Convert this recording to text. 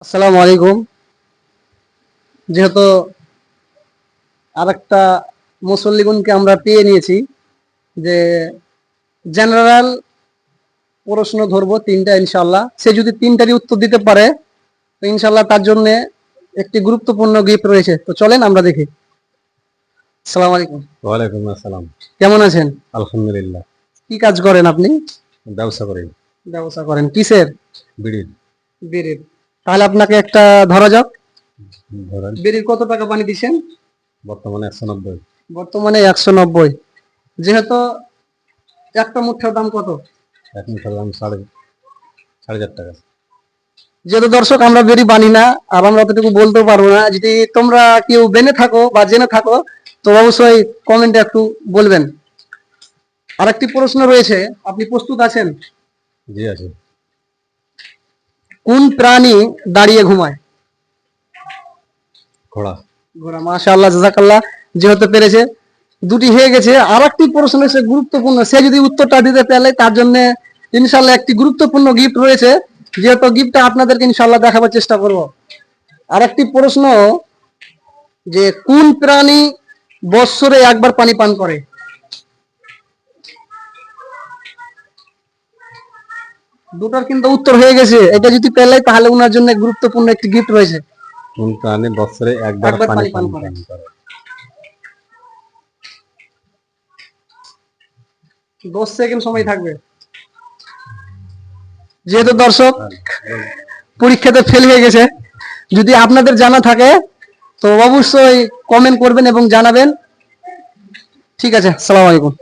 আসসালামু আলাইকুম। যেহেতু আরেকটা মুসল্লিগণকে আমরা পেয়ে নিয়েছি, যে জেনারেল প্রশ্ন ধরবো তিনটা ইনশাআল্লাহ। সে যদি তিনটারই উত্তর দিতে পারে তো ইনশাআল্লাহ তার জন্য একটি গুরুত্বপূর্ণ গিফট রয়েছে। তো চলেন আমরা দেখি। আসসালামু আলাইকুম। ওয়ালাইকুম আসসালাম। কেমন আছেন? আলহামদুলিল্লাহ। কি কাজ করেন আপনি? ব্যবসা করি। ব্যবসা করেন কিসের? বিড়ির। বিড়ির। তাহলে আপনাকে একটা ধরা যাক। ধরেন বিড়ির কত টাকা পানি দিচ্ছেন? বর্তমানে 190। বর্তমানে 190। যেহেতু একটা মুঠের দাম কত? এক মুঠার দাম সাড়ে 4.5 টাকা। যেহেতু দর্শক আমরা বেরি বানি না, আর আমরা অতটুকু বলতেও পারবো না। যদি তোমরা কেউ বেনে থাকো বা জেনে থাকো তো অবশ্যই কমেন্টে একটু বলবেন। আরেকটি প্রশ্ন রয়েছে, আপনি প্রস্তুত আছেন? জি আছে। কোন প্রাণী দাঁড়িয়ে ঘুমায়? ঘোড়া। ঘোড়া। মাশাআল্লাহ, জাযাকাল্লাহ। যেহেতু পেরেছে, দুটি হয়ে গেছে। আর একটি প্রশ্ন এসে গুরুত্বপূর্ণ, সে যদি উত্তরটা দিতে পারে তার জন্য ইনশাআল্লাহ একটি গুরুত্বপূর্ণ গিফট রয়েছে। যেহেতু গিফটটা আপনাদেরকে ইনশাআল্লাহ দেখাবার চেষ্টা করব। আরেকটি প্রশ্ন, যে কোন প্রাণী বৎসরে একবার পানি পান করে? দুটোর কিন্তু উত্তর হয়ে গেছে। এটা যদি পেলে তাহলে ওনার জন্য গুরুত্বপূর্ণ একটি গিফট রয়েছে। কোন প্রাণী বছরে একবার পানি পান করে? 10 সেকেন্ড সময় থাকবে। যেহেতু দর্শক পরীক্ষাতে ফেল হয়ে গেছে, যদি আপনাদের জানা থাকে তো অবশ্যই কমেন্ট করবেন এবং জানাবেন। ঠিক আছে, আসসালামু আলাইকুম।